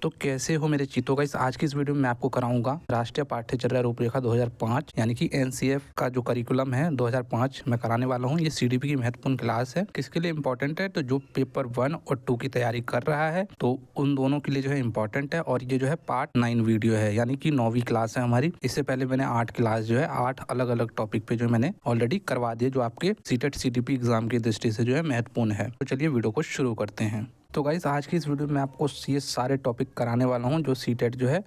तो कैसे हो मेरे चीतों गाइस। आज की इस वीडियो में मैं आपको कराऊंगा राष्ट्रीय पाठ्यचर्या रूपरेखा 2005 यानी कि एनसीएफ का जो करिकुलम है 2005 मैं कराने वाला हूं। ये सीडीपी की महत्वपूर्ण क्लास है। किसके लिए इंपॉर्टेंट है? तो जो पेपर 1 और 2 की तैयारी कर रहा है तो उन दोनों के लिए जो है इंपॉर्टेंट है। और ये जो है पार्ट 9 वीडियो है यानी कि 9वीं क्लास है हमारी। इससे पहले मैंने 8 क्लास जो है 8 अलग अलग टॉपिक पे जो मैंने ऑलरेडी करवा दिए, जो आपके सीटेट सीडीपी एग्जाम की दृष्टि से जो है महत्वपूर्ण है। तो चलिए वीडियो को शुरू करते हैं। तो गाइस आज की इस वीडियो में आपको ये सारे टॉपिक कराने वाला हूं जो सीटेट जो है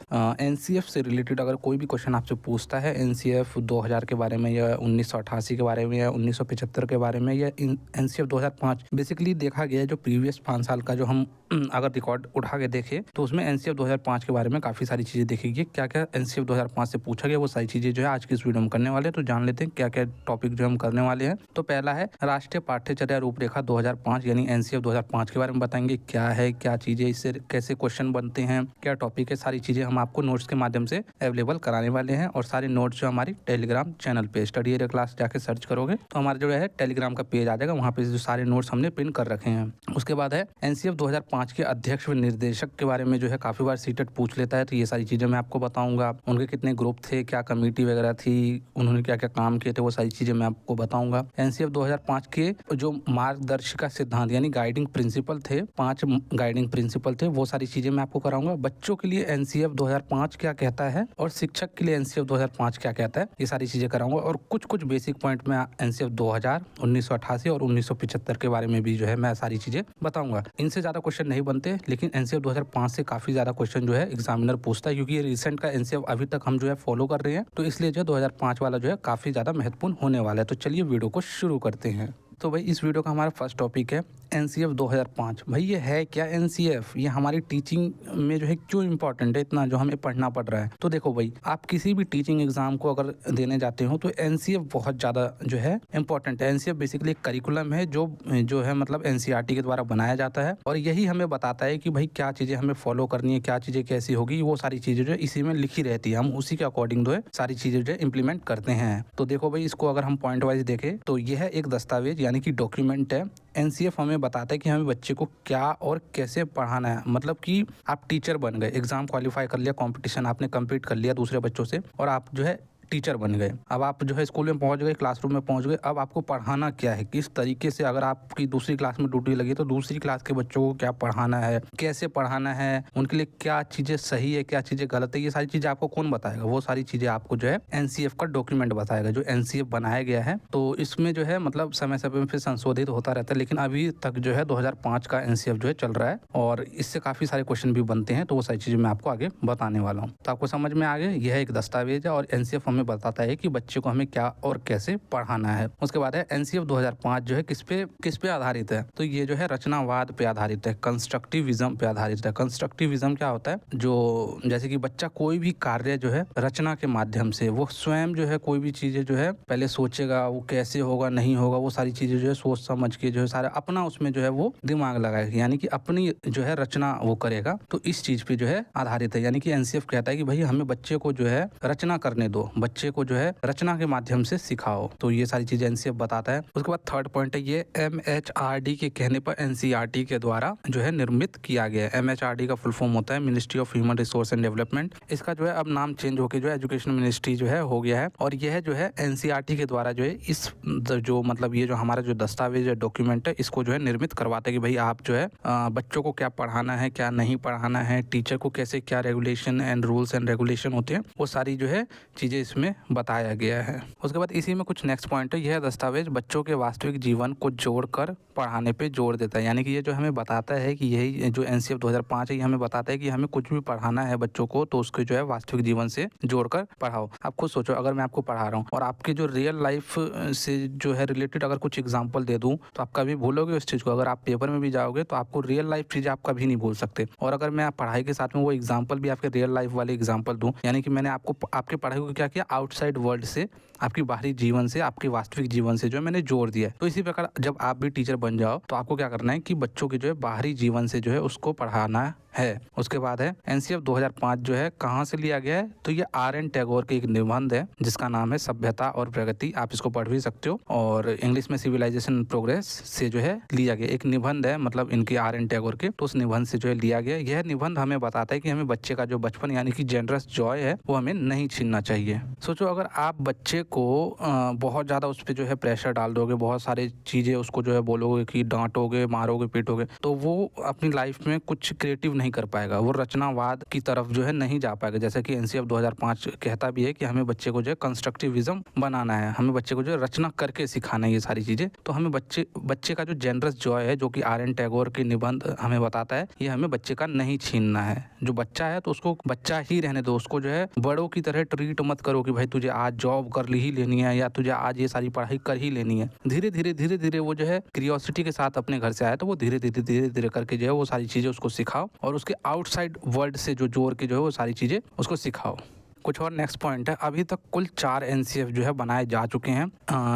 एनसीएफ से रिलेटेड। अगर कोई भी क्वेश्चन आपसे पूछता है एनसीएफ 2000 के बारे में या 1988 के बारे में या 1975 के बारे में या एनसीएफ 2005, बेसिकली देखा गया है जो प्रीवियस 5 साल का जो हम अगर रिकॉर्ड उठा के देखें तो उसमें एनसीएफ 2005 के बारे में काफ़ी सारी चीज़ें देखी गई। क्या क्या एनसीएफ 2005 से पूछा गया वो सारी चीज़ें जो है आज की इस वीडियो में करने वाले हैं। तो जान लेते हैं क्या क्या टॉपिक जो हम करने वाले हैं। तो पहला है राष्ट्रीय पाठ्यचर्या रूपरेखा 2005 यानी एनसीएफ 2005 के बारे में बताएंगे। क्या है, क्या चीज़ें, इससे कैसे क्वेश्चन बनते हैं, क्या टॉपिक है, सारी चीज़ें हम आपको नोट्स के माध्यम से अवेलेबल कराने वाले हैं। और सारे नोट्स जो हमारी टेलीग्राम चैनल पे स्टडी एरिया क्लास जाके सर्च करोगे तो हमारे जो है टेलीग्राम का पेज आ जाएगा। वहाँ पे जो सारे नोट्स हमने पिन कर रखे हैं। उसके बाद है एनसीएफ 2005 के अध्यक्ष व निर्देशक के बारे में जो है काफ़ी बार सीटेट पूछ लेता है। तो ये सारी चीज़ें मैं आपको बताऊंगा। उनके कितने ग्रुप थे, क्या कमेटी वगैरह थी, उन्होंने क्या क्या काम किए थे, वो सारी चीज़ें मैं आपको बताऊंगा। एनसीएफ 2005 के जो मार्गदर्शिका सिद्धांत यानी गाइडिंग प्रिंसिपल थे, 5 गाइडिंग प्रिंसिपल थे, वो सारी चीजें मैं आपको कराऊंगा। बच्चों के लिए एनसीएफ 2005 क्या कहता है और शिक्षक के लिए एनसीएफ 2005 क्या कहता है, ये सारी चीजें कराऊंगा। और कुछ कुछ बेसिक पॉइंट में एनसीएफ 2000, 1988 और 1975 के बारे में भी जो है मैं सारी चीजें बताऊंगा। इनसे ज्यादा क्वेश्चन नहीं बनते, लेकिन एनसीएफ 2005 से काफी ज्यादा क्वेश्चन जो है एग्जामिनर पूछता है, क्योंकि ये रिसेंट का एनसीएफ अभी तक हम जो है फॉलो कर रहे हैं। तो इसलिए जो 2005 वाला जो है काफी ज्यादा महत्वपूर्ण होने वाला है। तो चलिए वीडियो को शुरू करते हैं। तो भाई इस वीडियो का हमारा फर्स्ट टॉपिक है एनसीएफ 2005। भाई ये है क्या एनसीएफ? ये हमारी टीचिंग में जो है क्यों इंपॉर्टेंट है इतना जो हमें पढ़ना पड़ रहा है? तो देखो भाई, आप किसी भी टीचिंग एग्जाम को अगर देने जाते हो तो एनसीएफ बहुत ज़्यादा जो है इंपॉर्टेंट है। एनसीएफ बेसिकली एक करिकुलम है जो है मतलब एनसीईआरटी के द्वारा बनाया जाता है और यही हमें बताता है कि भाई क्या चीज़ें हमें फॉलो करनी है, क्या चीज़ें कैसी होगी, वो सारी चीज़ें जो है इसी में लिखी रहती है। हम उसी के अकॉर्डिंग जो है सारी चीज़ें जो है इम्प्लीमेंट करते हैं। तो देखो भाई, इसको अगर हम पॉइंट वाइज देखें तो यह है एक दस्तावेज यानी कि डॉक्यूमेंट है। एनसीएफ हमें बताता है कि हमें बच्चे को क्या और कैसे पढ़ाना है। मतलब कि आप टीचर बन गए, एग्जाम क्वालिफाई कर लिया, कंपटीशन आपने कंप्लीट कर लिया दूसरे बच्चों से और आप जो है टीचर बन गए। अब आप जो है स्कूल में पहुंच गए, क्लासरूम में पहुंच गए। अब आपको पढ़ाना क्या है, किस तरीके से, अगर आपकी दूसरी क्लास में ड्यूटी लगी तो दूसरी क्लास के बच्चों को क्या पढ़ाना है, कैसे पढ़ाना है, उनके लिए क्या चीज़ें सही है, क्या चीज़ें गलत है, ये सारी चीज़ें आपको कौन बताएगा? वो सारी चीज़ें आपको जो है एनसीएफ का डॉक्यूमेंट बताएगा, जो एनसीएफ बनाया गया है। तो इसमें जो है मतलब समय समय में फिर संशोधित होता रहता है, लेकिन अभी तक जो है 2005 का एनसीएफ जो है चल रहा है और इससे काफ़ी सारे क्वेश्चन भी बनते हैं। तो वो सारी चीज़ें मैं आपको आगे बताने वाला हूँ। तो आपको समझ में आ गया, यह एक दस्तावेज है और एनसीएफ हमें बताता है कि बच्चे को हमें क्या और कैसे पढ़ाना है। उसके बाद है एनसीएफ 2005 जो है किस पे आधारित है? तो ये जो है रचनावाद पे आधारित है, कंस्ट्रक्टिविज्म पे आधारित है। कंस्ट्रक्टिविज्म क्या होता है? जो जैसे कि बच्चा कोई भी कार्य जो है रचना के माध्यम से वो स्वयं जो है कोई भी चीजें जो है पहले सोचेगा, वो कैसे होगा नहीं होगा, वो सारी चीजें जो है सोच समझ के जो है सारा अपना उसमें जो है वो दिमाग लगाएगा, यानी कि अपनी जो है रचना वो करेगा। तो इस चीज पे जो है आधारित है। यानी कि एनसीएफ कहता है कि भाई हमें बच्चे को जो है रचना करने दो, बच्चे को जो है रचना के माध्यम से सिखाओ। तो ये सारी चीजें एनसीएफ बताता है। उसके बाद थर्ड पॉइंट है ये एमएचआरडी के कहने पर एनसीईआरटी के द्वारा जो है निर्मित किया गया है। एमएचआरडी का फुल फॉर्म होता है ministry of human resource and development. इसका जो है अब नाम चेंज होकर जो है एजुकेशन मिनिस्ट्री जो है हो गया है। और यह जो है एनसीईआरटी के द्वारा जो है इस जो मतलब ये जो हमारा जो दस्तावेज है, डॉक्यूमेंट है, इसको जो है निर्मित करवाते हैं कि भाई आप जो है बच्चों को क्या पढ़ाना है, क्या नहीं पढ़ाना है, टीचर को कैसे क्या regulation and rules and regulation होते हैं, वो सारी जो है चीजें इसमें बताया गया है। उसके बाद इसी में कुछ नेक्स्ट पॉइंट है, यह दस्तावेज बच्चों के वास्तविक जीवन को जोड़कर पढ़ाने पे जोर देता है। यानी कि ये जो हमें बताता है कि यही जो एनसीएफ 2005 है, ये हमें बताता है कि हमें कुछ भी पढ़ाना है बच्चों को तो उसको जो है वास्तविक जीवन से जोड़कर पढ़ाओ। आप खुद सोचो, अगर मैं आपको पढ़ा रहा हूँ और आपके जो रियल लाइफ से जो है रिलेटेड अगर कुछ एग्जाम्पल दे दूँ तो आप कभी भूलोगे उस चीज़ को। अगर आप पेपर में भी जाओगे तो आपको रियल लाइफ चीज़ें आप कभी नहीं भूल सकते। और अगर मैं पढ़ाई के साथ में वो एग्जाम्पल भी आपके रियल लाइफ वाले एग्जाम्पल दूँ, यानी कि मैंने आपको आपके पढ़ाई को क्या किया, आउटसाइड वर्ल्ड से, आपकी बाहरी जीवन से, आपके वास्तविक जीवन से जो है मैंने जोड़ दिया है। तो इसी प्रकार जब आप भी टीचर बन जाओ तो आपको क्या करना है कि बच्चों के जो है बाहरी जीवन से जो है उसको पढ़ाना है। उसके बाद है एनसीएफ 2005 जो है कहाँ से लिया गया है, तो ये RN टैगोर के एक निबंध है जिसका नाम है सभ्यता और प्रगति। आप इसको पढ़ भी सकते हो, और इंग्लिश में सिविलाइजेशन प्रोग्रेस से जो है लिया गया एक निबंध है, मतलब इनके RN टैगोर के, तो उस निबंध से जो है लिया गया। यह निबंध हमें बताता है कि हमें बच्चे का जो बचपन यानी कि जेनरस जॉय है वो हमें नहीं छीनना चाहिए। सोचो अगर आप बच्चे को बहुत ज़्यादा उस पर जो है प्रेशर डाल दोगे, बहुत सारी चीज़ें उसको जो है बोलोगे कि डांटोगे, मारोगे, पीटोगे, तो वो अपनी लाइफ में कुछ क्रिएटिव नहीं कर पाएगा, वो रचनावाद की तरफ जो है नहीं जा पाएगा। जैसे कि एनसीएफ 2005 कहता भी है कि हमें बच्चे को जो है कंस्ट्रक्टिविज्म बनाना है, हमें बच्चे को जो है रचना करके सिखाना है ये सारी चीज़ें। तो हमें बच्चे का जो जेनरस जॉय है, जो कि RN टैगोर के निबंध हमें बताता है, ये हमें बच्चे का नहीं छीनना है। जो बच्चा है तो उसको बच्चा ही रहने दो, उसको जो है बड़ों की तरह ट्रीट मत करो कि भाई तुझे आज जॉब कर ली ही लेनी है या तुझे आज ये सारी पढ़ाई कर ही लेनी है। धीरे धीरे वो जो है क्यूरियोसिटी के साथ अपने घर से आया तो वो धीरे धीरे करके जो है वो सारी चीज़ें उसको सिखाओ, और उसके आउटसाइड वर्ल्ड से जो जोड़ के जो है वो सारी चीज़ें उसको सिखाओ। कुछ और नेक्स्ट पॉइंट है, अभी तक कुल 4 एनसीएफ जो है बनाए जा चुके हैं,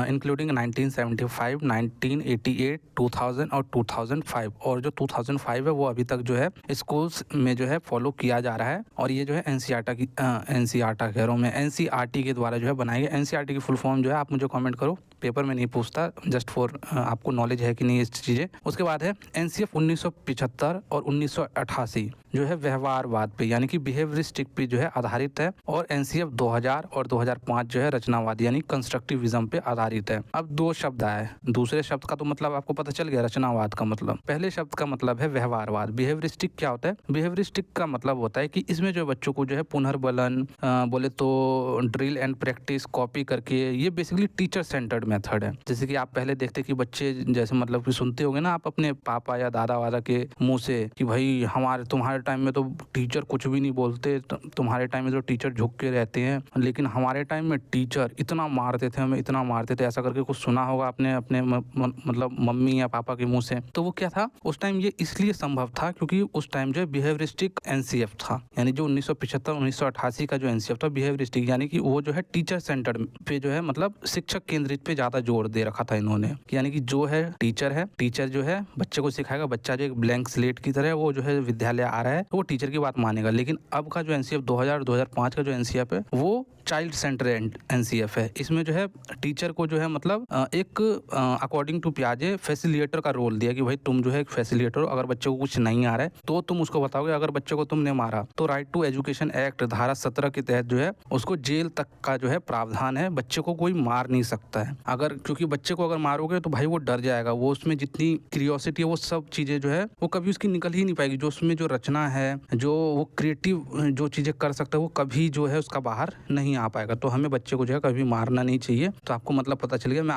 इंक्लूडिंग 1975, 1988, 2000 और 2005। और जो 2005 है वो अभी तक जो है स्कूल्स में जो है फॉलो किया जा रहा है, और ये जो है एनसीईआरटी के द्वारा जो है बनाई गई। एनसीईआरटी की फुल फॉर्म जो है आप मुझे कमेंट करो, पेपर में नहीं पूछता, जस्ट फॉर आपको नॉलेज है कि नहीं इस चीज़ें। उसके बाद है एनसीएफ 1975 और 1988 जो है व्यवहारवाद पे यानी कि बिहेवियरिस्टिक पे जो है आधारित है, और एनसीएफ 2000 और 2005 जो है रचनावाद यानी कंस्ट्रक्टिविज्म पे आधारित है। अब 2 शब्द आए, दूसरे शब्द का तो मतलब आपको पता चल गया, रचनावाद का मतलब। पहले शब्द का मतलब है व्यवहारवाद। बिहेवियरिस्टिक क्या होता है? बिहेवियरिस्टिक का मतलब होता है कि इसमें जो बच्चों को जो है पुनर्बलन, बोले तो ड्रिल एंड प्रैक्टिस, कॉपी करके, ये बेसिकली टीचर सेंटर्ड मेथड है। जैसे कि आप पहले देखते कि बच्चे जैसे मतलब कि सुनते होंगे ना आप अपने पापा या दादा वादा के मुंह से कि भाई तुम्हारे टाइम में तो टीचर कुछ भी नहीं बोलते, तुम्हारे टाइम में तो टीचर झुक के रहते हैं, लेकिन हमारे टाइम में टीचर इतना मारते थे, हमें इतना मारते थे, ऐसा करके कुछ सुना होगा आपने अपने मतलब मम्मी या पापा के मुंह से। तो वो क्या था उस टाइम, ये इसलिए संभव था क्योंकि उस टाइम जो है बिहेवियरिस्टिक एनसीएफ था, यानी जो 1975-1988 का जो एनसीएफ था बिहेवियरिस्टिक, यानी कि वो जो है टीचर सेंटर पे जो है मतलब शिक्षक केंद्रित पे ज्यादा जोर दे रखा था इन्होंने। यानी कि जो है टीचर जो है बच्चे को सिखाएगा, बच्चा जो एक ब्लैंक स्लेट की तरह वो जो है विद्यालय आ रहा है तो वो टीचर की बात मानेगा। लेकिन अब का जो एनसीएफ 2000-2005 का जो एनसीएफ है वो चाइल्ड सेंटर एनसीएफ है। इसमें जो है टीचर को जो है मतलब एक अकॉर्डिंग टू पियाजे फैसिलिटेटर का रोल दिया कि भाई तुम जो है एक फैसिलिटेटर हो, अगर बच्चे को कुछ नहीं आ रहा है तो तुम उसको बताओगे। अगर बच्चे को तुमने मारा तो राइट टू एजुकेशन एक्ट धारा 17 के तहत जो है उसको जेल तक का जो है प्रावधान है, बच्चे को कोई मार नहीं सकता है। अगर क्योंकि बच्चे को अगर मारोगे तो भाई वो डर जाएगा, वो उसमें जितनी क्यूरियोसिटी है वो सब चीजें जो है वो कभी उसकी निकल ही नहीं पाएगी, जो उसमें जो रचना है, जो वो क्रिएटिव जो चीजें कर सकता है वो कभी जो है उसका बाहर नहीं आ पाएगा। तो हमें बच्चे को जो है कभी मारना नहीं चाहिए। तो आपको मतलब पता चल गया, मैं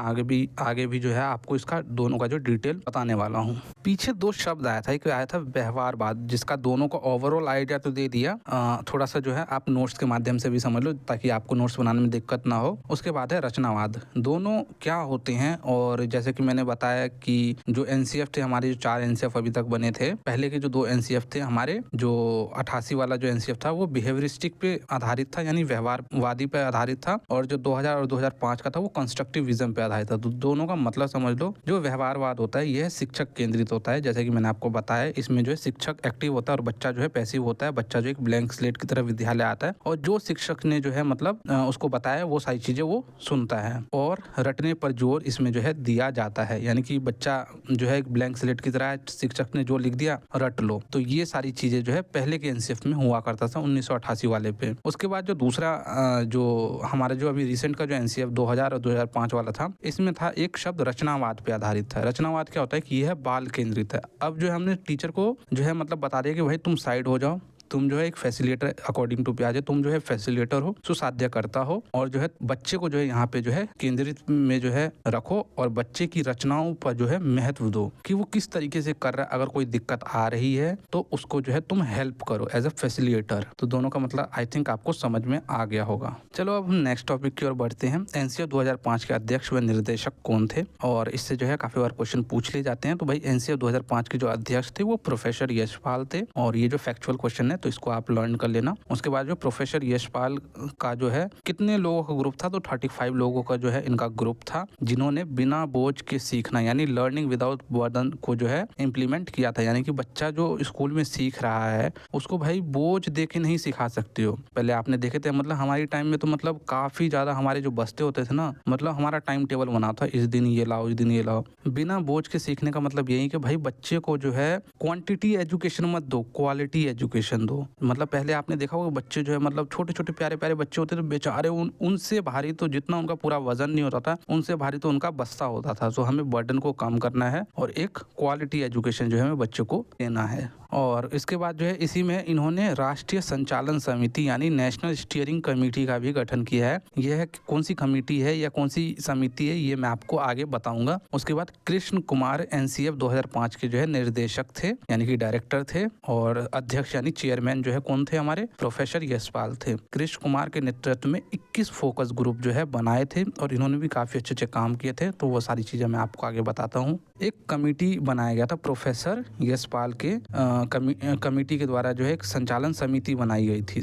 आगे भी जो है आपको इसका दोनों का जो डिटेल बताने वाला हूँ। पीछे 2 शब्द आया था, एक आया था व्यवहारवाद, जिसका दोनों को ओवरऑल आइडिया तो दे दिया, थोड़ा सा जो है आप नोट्स के माध्यम से भी समझ लो ताकि आपको नोट्स बनाने में दिक्कत ना हो। उसके बाद है रचनावाद। दोनों क्या होते हैं, और जैसे कि मैंने बताया कि जो एनसीएफ थे हमारे, जो 4 एनसीएफ अभी तक बने थे, पहले के जो 2 एनसीएफ थे हमारे, जो 88 वाला जो एनसीएफ था वो बिहेवियरिस्टिक पे आधारित था यानी व्यवहारवादी पे आधारित था, और जो 2000 और 2005 का था वो कंस्ट्रक्टिविज्म पे आधारित था। तो दोनों का मतलब समझ लो। जो व्यवहारवाद होता है यह शिक्षक केंद्रित होता है, जैसे कि मैंने आपको बताया, इसमें जो है शिक्षक एक्टिव होता है और बच्चा जो है पैसिव होता है। बच्चा जो एक ब्लैंक स्लेट की तरह विद्यालय आता है और जो शिक्षक ने जो है मतलब उसको बताया वो सारी चीजें वो सुनता है, और रटने पर जोर इसमें जो है दिया जाता है, यानी कि बच्चा जो है एक ब्लैंक स्लेट की तरह, शिक्षक ने जो लिख दिया रट लो। तो ये सारी चीजें जो है पहले के एनसीएफ में हुआ करता था 1988 वाले पे। उसके बाद जो दूसरा जो हमारा जो अभी रिसेंट का जो एनसीएफ 2000 और 2005 वाला था, इसमें था एक शब्द रचनावाद पे आधारित था। रचनावाद क्या होता है कि यह बाल केंद्रित है। अब जो है हमने टीचर को जो है मतलब बता दिया कि भाई तुम साइड हो जाओ, तुम जो है एक फैसिलिटेटर, अकॉर्डिंग टू पियाजे तुम जो है फैसिलिटेटर हो, सुसाध्य करता हो, और जो है बच्चे को जो है यहाँ पे जो है केंद्रित में जो है रखो, और बच्चे की रचनाओं पर जो है महत्व दो कि वो किस तरीके से कर रहा है। अगर कोई दिक्कत आ रही है तो उसको जो है तुम हेल्प करो एज अ फैसिलिटेटर। तो दोनों का मतलब आई थिंक आपको समझ में आ गया होगा। चलो अब हम नेक्स्ट टॉपिक की ओर बढ़ते हैं। एनसीएफ 2005 के अध्यक्ष व निर्देशक कौन थे, और इससे जो है काफी बार क्वेश्चन पूछ लिए जाते हैं। तो भाई एनसीएफ 2005 के जो अध्यक्ष थे वो प्रोफेसर यशपाल थे, और ये जो फैक्चुअल क्वेश्चन है तो इसको आप लर्न कर लेना। उसके बाद जो प्रोफेसर यशपाल का जो है कितने लोगों का ग्रुप था, तो 35 लोगों का जो है इनका ग्रुप था, जिन्होंने बिना बोझ के सीखना यानी लर्निंग विदाउट बर्डन को जो है इम्प्लीमेंट किया था। यानी कि बच्चा जो स्कूल में सीख रहा है उसको भाई बोझ दे के नहीं सिखा सकते हो। पहले आपने देखे थे, मतलब हमारी टाइम में तो मतलब काफी ज्यादा हमारे जो बस्ते होते थे ना, मतलब हमारा टाइम टेबल बना था, इस दिन ये लाओ, इस दिन ये लाओ। बिना बोझ के सीखने का मतलब यही कि भाई बच्चे को जो है क्वांटिटी एजुकेशन मत दो, क्वालिटी एजुकेशन दो। मतलब पहले आपने देखा होगा बच्चे जो है मतलब छोटे छोटे प्यारे प्यारे बच्चे होते थे बेचारे, उनसे भारी तो जितना उनका पूरा वजन नहीं होता था, उनसे भारी तो उनका बस्ता होता था। तो हमें बर्डन को कम करना है और एक क्वालिटी एजुकेशन जो है हमें बच्चों को देना है। और इसके बाद जो है इसी में इन्होंने राष्ट्रीय संचालन समिति यानी नेशनल स्टीयरिंग कमेटी का भी गठन किया है। यह कौन सी कमेटी है या कौन सी समिति है ये मैं आपको आगे बताऊंगा। उसके बाद कृष्ण कुमार एनसीएफ 2005 के जो है निर्देशक थे यानी कि डायरेक्टर थे, और अध्यक्ष यानी चेयरमैन जो है कौन थे, हमारे प्रोफेसर यशपाल थे। कृष्ण कुमार के नेतृत्व में 21 फोकस ग्रुप जो है बनाए थे और इन्होंने भी काफी अच्छे अच्छे काम किए थे। तो वो सारी चीजें मैं आपको आगे बताता हूँ। एक कमेटी बनाया गया था प्रोफेसर यशपाल के कमेटी के द्वारा जो है एक संचालन समिति बनाई गई थी।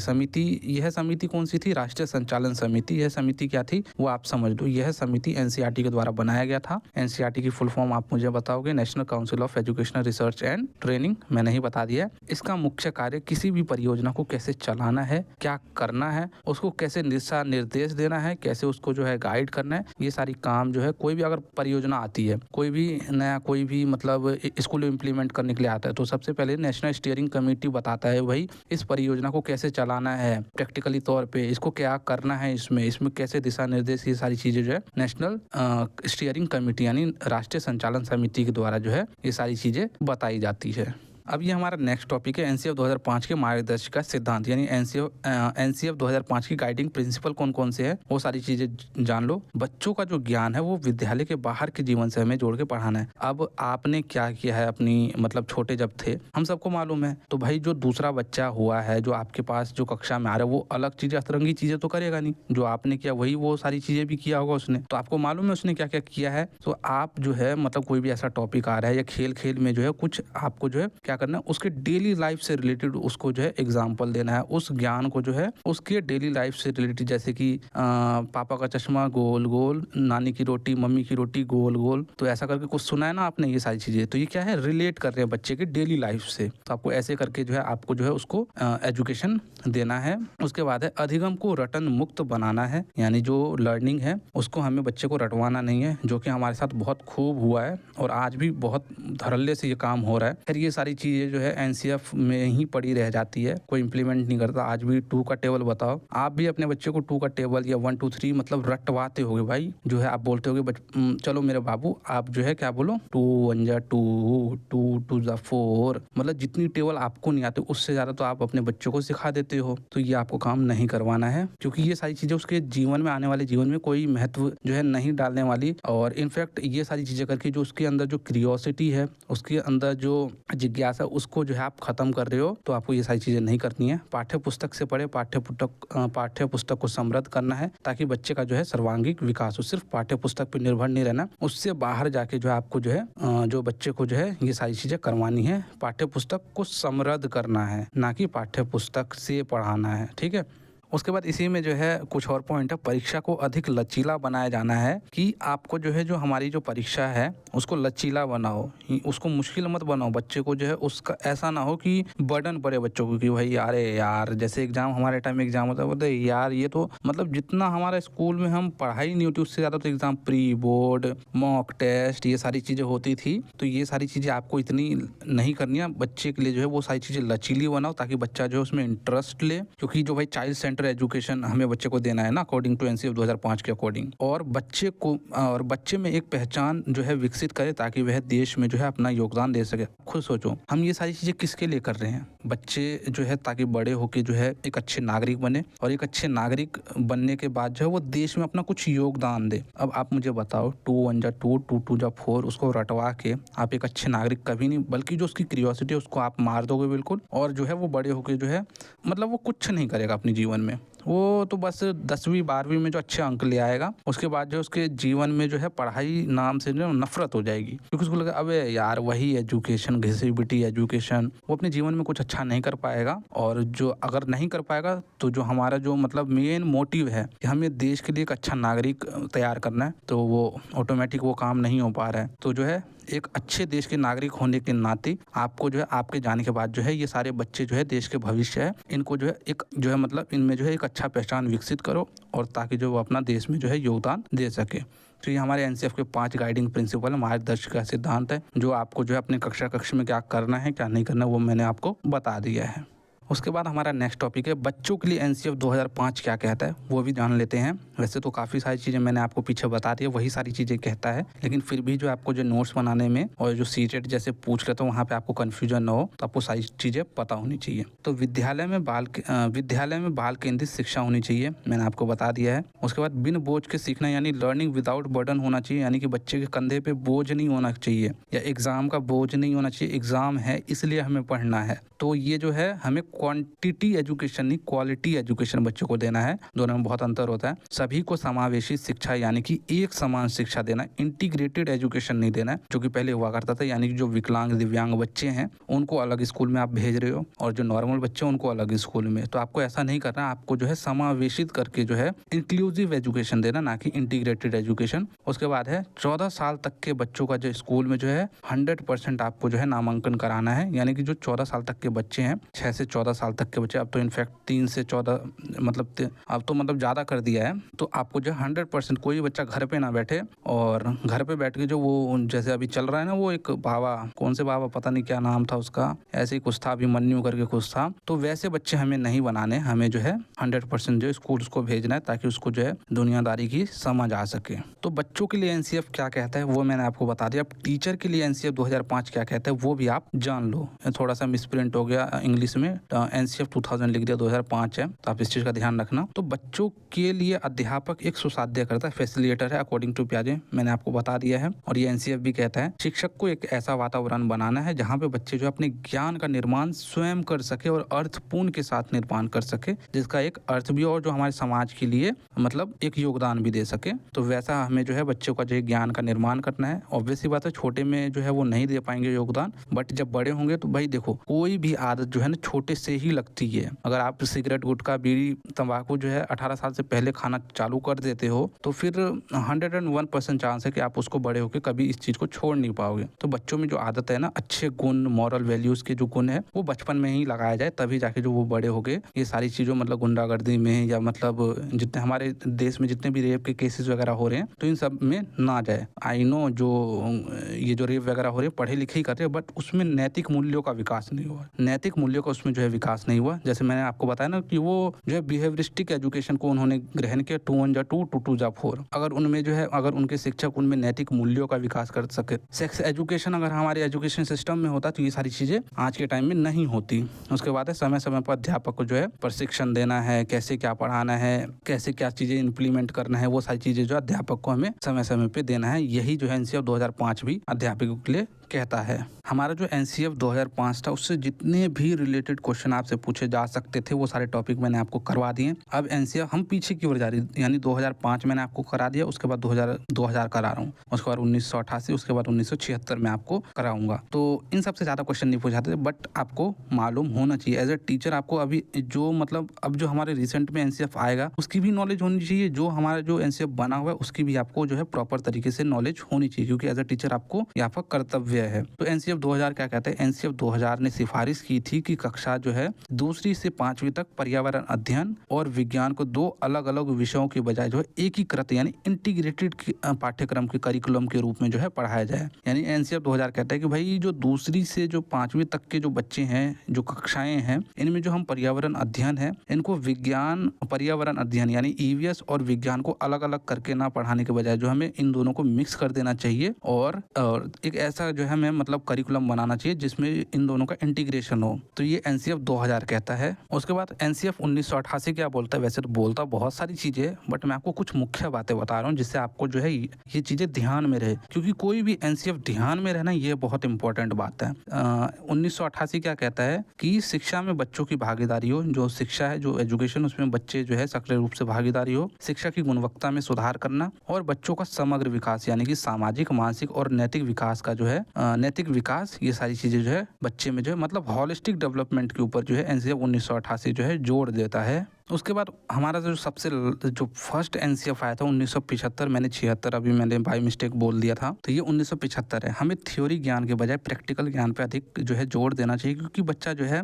यह समिति कौन सी थी, राष्ट्रीय संचालन समिति। यह समिति क्या थी वो आप समझ लो। यह समिति एनसीईआरटी के द्वारा बनाया गया था। एनसीईआरटी की फुल फॉर्म आप मुझे बताओगे, national council of educational research and training, मैंने ही बता दिया है। इसका मुख्य कार्य किसी भी परियोजना को कैसे चलाना है, क्या करना है, उसको कैसे दिशा निर्देश देना है, कैसे उसको जो है गाइड करना है, ये सारी काम जो है कोई भी अगर परियोजना आती है, कोई भी नया कोई भी मतलब स्कूल इम्प्लीमेंट करने के लिए आता है, तो सबसे पहले नेशनल स्टीयरिंग कमेटी बताता है भाई इस परियोजना को कैसे चलाना है प्रैक्टिकली तौर पे, इसको क्या करना है, इसमें कैसे दिशा निर्देश, ये सारी चीजें जो है नेशनल स्टीयरिंग कमेटी यानी राष्ट्रीय संचालन समिति के द्वारा जो है ये सारी चीजें बताई जाती है। अब ये हमारा नेक्स्ट टॉपिक है एनसीएफ 2005 के मार्गदर्शिका सिद्धांत यानी एनसीएफ 2005 की गाइडिंग प्रिंसिपल कौन कौन से है वो सारी चीजें जान लो। बच्चों का जो ज्ञान है वो विद्यालय के बाहर के जीवन से हमें जोड़ के पढ़ाना है। अब आपने क्या किया है अपनी मतलब छोटे जब थे, हम सबको मालूम है, तो भाई जो दूसरा बच्चा हुआ है जो आपके पास जो कक्षा में आ रहा है वो अलग चीजें अतरंगी चीजें तो करेगा नहीं, जो आपने किया वही वो सारी चीजें भी किया होगा उसने, तो आपको मालूम है उसने क्या क्या किया है। तो आप जो है मतलब कोई भी ऐसा टॉपिक आ रहा है या खेल खेल में जो है कुछ आपको जो है क्या करना है, उसके डेली लाइफ से रिलेटेड उसको जो है एग्जाम्पल देना है, उस ज्ञान को जो है उसके डेली लाइफ से रिलेटेड, जैसे कि पापा का चश्मा गोल गोल, नानी की रोटी मम्मी की रोटी गोल गोल, तो ऐसा करके कुछ सुना है ना आपने, ये सारी चीजें, तो ये क्या है रिलेट कर रहे हैं बच्चे के डेली लाइफ से, तो आपको ऐसे करके जो है आपको जो है उसको एजुकेशन देना है। उसके बाद है अधिगम को रटन मुक्त बनाना है, यानी जो लर्निंग है उसको हमें बच्चे को रटवाना नहीं है, जो कि हमारे साथ बहुत खूब हुआ है और आज भी बहुत धड़ल्ले से ये काम हो रहा है। फिर ये सारी चीजें जो है एनसीएफ में ही पड़ी रह जाती है, कोई इंप्लीमेंट नहीं करता। आज भी 2 का टेबल बताओ, आप भी अपने बच्चे को 2 का टेबल या 1 2 3 मतलब रटवाते होगे भाई, जो है आप बोलते होगे चलो मेरे बाबू आप जो है क्या बोलो 2 1 जा 2 2 2 जा 4, मतलब जितनी टेबल आपको नहीं आती उससे ज्यादा तो आप अपने बच्चों को सिखा देते हो। तो ये आपको काम नहीं करवाना है, क्योंकि ये सारी चीजें उसके जीवन में आने वाले जीवन में कोई महत्व जो है नहीं डालने वाली, और इनफैक्ट ये सारी चीजें करके जो उसके अंदर जो क्यूरियोसिटी है, उसके अंदर जो जिज्ञासा उसको जो है आप खत्म कर रहे हो। तो आपको ये सारी चीजें नहीं करनी है। पाठ्य पुस्तक से पढ़े, पाठ्य पुस्तक को समृद्ध करना है ताकि बच्चे का जो है सर्वांगीण विकास हो। सिर्फ पाठ्य पुस्तक पर निर्भर नहीं रहना, उससे बाहर जाके जो है आपको जो है जो बच्चे को जो है ये सारी चीजें करवानी है। पाठ्य पुस्तक को समृद्ध करना है, ना कि पाठ्य पुस्तक से पढ़ाना है, ठीक है। उसके बाद इसी में जो है कुछ और पॉइंट है, परीक्षा को अधिक लचीला बनाया जाना है, कि आपको जो है जो हमारी जो परीक्षा है उसको लचीला बनाओ, उसको मुश्किल मत बनाओ। बच्चे को जो है उसका ऐसा ना हो कि बर्डन पड़े बच्चों को, कि भाई अरे यार जैसे एग्जाम हमारे टाइम में एग्जाम होता है, बोलते यार ये तो मतलब जितना हमारा स्कूल में हम पढ़ाई नहीं होती उससे ज़्यादा तो exam, pre board, mock test, ये सारी चीज़ें होती थी। तो ये सारी चीज़ें आपको इतनी नहीं करनी है। बच्चे के लिए जो है वो सारी चीज़ें लचीली बनाओ ताकि बच्चा जो है उसमें इंटरेस्ट ले, क्योंकि जो भाई चाइल्ड सेंटर एजुकेशन हमें बच्चे को देना है ना अकॉर्डिंग टू एनसीएफ 2005 के अकॉर्डिंग, और बच्चे में एक पहचान जो है विकसित करे ताकि वह देश में जो है अपना योगदान दे सके। खुद सोचो हम ये सारी चीजें किसके लिए कर रहे हैं, बच्चे जो है ताकि बड़े होके जो है एक अच्छे नागरिक बने, और एक अच्छे नागरिक बनने के बाद जो है वो देश में अपना कुछ योगदान दे। अब आप मुझे बताओ 2 1 जा 2 2 2 जा 4 उसको रटवा के आप एक अच्छे नागरिक कभी नहीं, बल्कि जो उसकी क्यूरियोसिटी है उसको आप मार दोगे बिल्कुल, और जो है वो बड़े होके जो है मतलब वो कुछ नहीं करेगा अपने जीवन में। वो तो बस 10वीं 12वीं में जो अच्छे अंक ले आएगा, उसके बाद जो उसके जीवन में जो है पढ़ाई नाम से जो नफरत हो जाएगी, क्योंकि उसको लगा अबे यार वही एजुकेशन, घिसी पिटी एजुकेशन, वो अपने जीवन में कुछ अच्छा नहीं कर पाएगा। और जो अगर नहीं कर पाएगा तो जो हमारा जो मतलब मेन मोटिव है कि हमें देश के लिए एक अच्छा नागरिक तैयार करना है, तो वो ऑटोमेटिक वो काम नहीं हो पा रहा है। तो जो है एक अच्छे देश के नागरिक होने के नाते आपको जो है आपके जाने के बाद जो है ये सारे बच्चे जो है देश के भविष्य है, इनको जो है एक जो है मतलब इनमें जो है एक अच्छा पहचान विकसित करो, और ताकि जो वो अपना देश में जो है योगदान दे सके। तो ये हमारे एनसीएफ के 5 गाइडिंग प्रिंसिपल मार्गदर्शिका सिद्धांत है, जो आपको जो है अपने कक्षा में क्या करना है क्या नहीं करना वो मैंने आपको बता दिया है। उसके बाद हमारा नेक्स्ट टॉपिक है बच्चों के लिए एनसीएफ 2005 क्या कहता है, वो भी जान लेते हैं। वैसे तो काफ़ी सारी चीज़ें मैंने आपको पीछे बता दी है, वही सारी चीज़ें कहता है, लेकिन फिर भी जो आपको जो नोट्स बनाने में और जो सीटेट जैसे पूछ लेते हो वहाँ पे आपको कन्फ्यूजन ना हो, तो आपको सारी चीज़ें पता होनी चाहिए। तो विद्यालय में बाल केंद्रित शिक्षा होनी चाहिए, मैंने आपको बता दिया है। उसके बाद बिन बोझ के सीखना यानी लर्निंग विदाउट बर्डन होना चाहिए, यानी कि बच्चे के कंधे पे बोझ नहीं होना चाहिए या एग्जाम का बोझ नहीं होना चाहिए, एग्जाम है इसलिए हमें पढ़ना है। तो ये जो है हमें क्वांटिटी एजुकेशन नहीं क्वालिटी एजुकेशन बच्चों को देना है, दोनों में बहुत अंतर होता है। सभी को समावेशी शिक्षा यानी कि एक समान शिक्षा देना, इंटीग्रेटेड एजुकेशन नहीं देना है, जो कि पहले हुआ करता था, यानी कि जो विकलांग दिव्यांग बच्चे हैं उनको अलग स्कूल में आप भेज रहे हो और जो नॉर्मल बच्चे हैं उनको अलग स्कूल में। तो आपको ऐसा नहीं करना, आपको जो है समावेशित करके जो है इंक्लूसिव एजुकेशन देना, ना कि इंटीग्रेटेड एजुकेशन। उसके बाद है 14 साल तक के बच्चों का जो स्कूल में जो है 100% आपको जो है नामांकन कराना है, यानी कि जो 14 साल तक के बच्चे हैं, 6 से 14 साल तक के बच्चे, अब तो इनफैक्ट 3 से 14 मतलब अब तो मतलब ज़्यादा कर दिया है। तो आपको जो 100% कोई बच्चा घर पे ना बैठे, और घर पे बैठ के जो वो जैसे अभी चल रहा है ना, वो एक बाबा, कौन से बाबा पता नहीं क्या नाम था उसका, ऐसे ही कुछ था, अभिमन्यु करके कुछ था, तो वैसे बच्चे हमें नहीं बनाने, हमें जो है 100% जो स्कूल को भेजना है, ताकि उसको जो है दुनियादारी की समझ आ सके। तो बच्चों के लिए एनसीएफ क्या कहता है वो मैंने आपको बता दिया। अब टीचर के लिए एनसीएफ 2005 क्या कहता है वो भी आप जान लो। थोड़ा सा मिसप्रिंट हो गया इंग्लिश में, एनसीएफ 2000 लिख दिया, 2005 है, तो आप इस चीज का ध्यान रखना। तो बच्चों के लिए अध्यापक एक सुसाध्यकर्ता फैसिलिटेटर है अकॉर्डिंग टू पियाजे, मैंने आपको बता दिया है। और ये एनसीएफ भी कहता है शिक्षक को एक ऐसा वातावरण बनाना है जहाँ पे बच्चे जो अपने ज्ञान का निर्माण स्वयं कर सके और अर्थपूर्ण के साथ निर्माण कर सके, जिसका एक अर्थ भी और जो हमारे समाज के लिए मतलब एक योगदान भी दे सके। तो वैसा हमें जो है बच्चों का जो है ज्ञान का निर्माण करना है। ऑब्वियसली बात है छोटे में जो है वो नहीं दे पाएंगे योगदान, बट जब बड़े होंगे तो भाई देखो कोई भी आदत जो है ना छोटे से ही लगती है। अगर आप सिगरेट, गुटखा, बीड़ी, तंबाकू जो है 18 साल से पहले खाना चालू कर देते हो तो फिर 101% चांस है कि आप उसको बड़े होकर कभी इस चीज को छोड़ नहीं पाओगे। तो बच्चों में जो आदत है ना, अच्छे गुण, मॉरल वैल्यूज के जो गुण है वो बचपन में ही लगाया जाए, तभी जाके जो वो बड़े हो गए ये सारी चीजों मतलब गुंडागर्दी में या मतलब जितने हमारे देश में जितने भी रेप के केसेस वगैरह हो रहे हैं तो इन सब में ना जाए। आई नो जो ये जो रेप वगैरह हो रहे हैं पढ़े लिखे ही कर रहे हैं, बट उसमें नैतिक मूल्यों का विकास नहीं हुआ, नैतिक मूल्यों का उसमें जो है विकास नहीं हुआ। जैसे मैंने आपको बताया ना कि वो जो है बिहेवियरिस्टिक एजुकेशन को उन्होंने ग्रहण किया, 2 1 जा 2 2 2 जा 4। अगर उनमें जो है अगर उनके शिक्षक उनमें नैतिक मूल्यों का विकास कर सके, सेक्स एजुकेशन अगर हमारे एजुकेशन सिस्टम में होता तो ये सारी चीजें आज के टाइम में नहीं होती। उसके बाद है समय समय पर अध्यापक को जो है प्रशिक्षण देना है, कैसे क्या पढ़ाना है, कैसे क्या चीजें इंप्लीमेंट करना है, वो सारी चीजें जो अध्यापक को हमें समय समय पे देना है। यही जो है एनसीएफ 2005 भी अध्यापकों के लिए कहता है। हमारा जो एनसीएफ 2005 था उससे जितने भी रिलेटेड क्वेश्चन आपसे पूछे जा सकते थे वो सारे टॉपिक मैंने आपको करवा दिए। अब एनसीएफ हम पीछे की ओर जा रही, यानी 2005 मैंने आपको करा दिया, उसके बाद 2000 करा रहा हूँ, उसके बाद 1988, उसके बाद 1976 में आपको कराऊंगा। तो इन सबसे ज्यादा क्वेश्चन नहीं पूछाते, बट आपको मालूम होना चाहिए एज ए टीचर। आपको अभी जो मतलब अब जो हमारे रिसेंट में एनसीएफ आएगा उसकी भी नॉलेज होनी चाहिए, जो हमारा जो एनसीएफ बना हुआ है उसकी भी आपको जो है प्रॉपर तरीके से नॉलेज होनी चाहिए, क्योंकि एज ए टीचर आपको यहाँ पर कर्तव्य है। तो एनसीएफ 2000 क्या कहते हैं? एनसीएफ 2000 ने सिफारिश की थी कि कक्षा जो है 2री से 5वीं तक पर्यावरण अध्ययन और विज्ञान को 2 अलग अलग विषयों के बजाय जो है एकीकृत यानी इंटीग्रेटेड पाठ्यक्रम के करिकुलम के रूप में जो है पढ़ाया जाए। यानी एनसीएफ 2000 कहता है कि भाई जो 2री से जो 5वीं तक के जो बच्चे हैं, जो कक्षाएं हैं, इनमें जो हम पर्यावरण अध्ययन है इनको विज्ञान पर्यावरण अध्ययन यानी ईवीएस और विज्ञान को अलग अलग करके ना पढ़ाने के बजाय जो हमें इन दोनों को मिक्स कर देना चाहिए और एक ऐसा जो है हमें मतलब करिकुलम बनाना चाहिए जिसमें इन दोनों का इंटीग्रेशन हो। तो ये एनसीएफ 2000 कहता है। उसके बाद एनसीएफ 1988 क्या बोलता है? वैसे तो बोलता बहुत सारी चीज़ें, बट मैं आपको कुछ मुख्य बातें बता रहा हूँ जिससे आपको जो है ये चीज़ें ध्यान में रहे, क्योंकि कोई भी एनसीएफ ध्यान में रहना ये बहुत इंपॉर्टेंट बात है। 1988 क्या कहता है कि शिक्षा में बच्चों की भागीदारी हो, जो शिक्षा है, जो एजुकेशन, उसमें बच्चे जो है सक्रिय रूप से भागीदारी हो, शिक्षा की गुणवत्ता में सुधार करना और बच्चों का समग्र विकास यानी कि सामाजिक, मानसिक और नैतिक विकास का जो है नैतिक विकास, ये सारी चीजें जो है बच्चे में जो है मतलब हॉलिस्टिक डेवलपमेंट के ऊपर जो है एनसीएफ 1988 जो है जोर देता है। उसके बाद हमारा जो फर्स्ट एनसीएफ आया था 1975, मैंने 76 अभी मैंने बाय मिस्टेक बोल दिया था, तो ये 1975 है। हमें थ्योरी ज्ञान के बजाय प्रैक्टिकल ज्ञान पे अधिक जो है जोर देना चाहिए, क्योंकि बच्चा जो है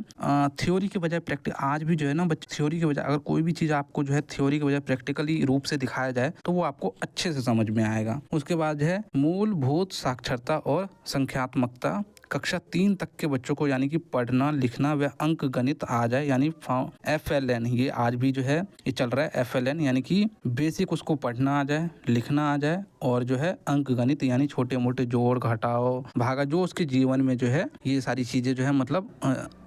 थ्योरी के बजाय आज भी जो है ना बच्चे थ्योरी के बजाय अगर कोई भी चीज़ आपको जो है थ्योरी के बजाय प्रैक्टिकली रूप से दिखाया जाए तो वो आपको अच्छे से समझ में आएगा। उसके बाद है मूलभूत साक्षरता और संख्यात्मकता। कक्षा 3 तक के बच्चों को यानी कि पढ़ना, लिखना व अंक गणित आ जाए, यानी FLN, ये आज भी जो है ये चल रहा है FLN, यानी कि बेसिक उसको पढ़ना आ जाए, लिखना आ जाए और जो है अंक गणित यानी छोटे मोटे जोड़, घटाओ, भागा, जो उसके जीवन में जो है ये सारी चीज़ें जो है मतलब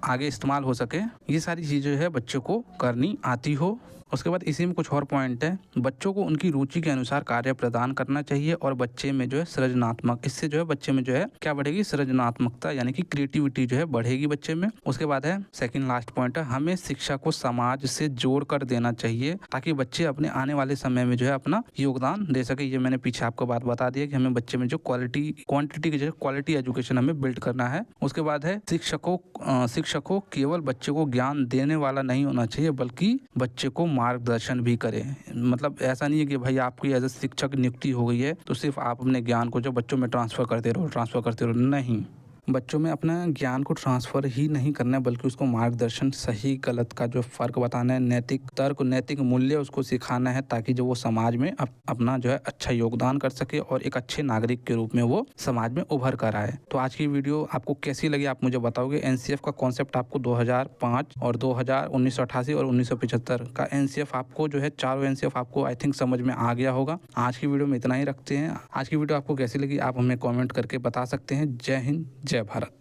आगे इस्तेमाल हो सके, ये सारी चीज़ें जो है बच्चों को करनी आती हो। उसके बाद इसी में कुछ और पॉइंट है, बच्चों को उनकी रुचि के अनुसार कार्य प्रदान करना चाहिए और बच्चे में जो है सृजनात्मक, इससे जो है बच्चे में जो है क्या बढ़ेगी? सृजनात्मकता यानी कि क्रिएटिविटी जो है बढ़ेगी बच्चे में। उसके बाद है सेकंड लास्ट पॉइंट है, हमें शिक्षा को समाज से जोड़ कर देना चाहिए ताकि बच्चे अपने आने वाले समय में जो है अपना योगदान दे सके। ये मैंने पीछे आपको बात बता दी है कि हमें बच्चे में जो क्वांटिटी की जो क्वालिटी एजुकेशन हमें बिल्ड करना है। उसके बाद है शिक्षकों केवल बच्चे को ज्ञान देने वाला नहीं होना चाहिए बल्कि बच्चे को मार्गदर्शन भी करें। मतलब ऐसा नहीं है कि भाई आपकी एज ए शिक्षक नियुक्ति हो गई है तो सिर्फ आप अपने ज्ञान को जो बच्चों में ट्रांसफर करते रहो, नहीं, बच्चों में अपना ज्ञान को ट्रांसफर ही नहीं करना है बल्कि उसको मार्गदर्शन, सही गलत का जो फर्क बताना है, नैतिक तर्क, नैतिक मूल्य उसको सिखाना है ताकि जो वो समाज में अपना जो है अच्छा योगदान कर सके और एक अच्छे नागरिक के रूप में वो समाज में उभर कर आए। तो आज की वीडियो आपको कैसी लगी आप मुझे बताओगे। एनसीएफ का कॉन्सेप्ट आपको 2005 और 1988 और 1975 का एनसीएफ आपको जो है चारों एनसीएफ आपको आई थिंक समझ में आ गया होगा। आज की वीडियो में इतना ही रखते हैं। आज की वीडियो आपको कैसी लगी आप हमें कॉमेंट करके बता सकते हैं। जय हिंद, जय भारत।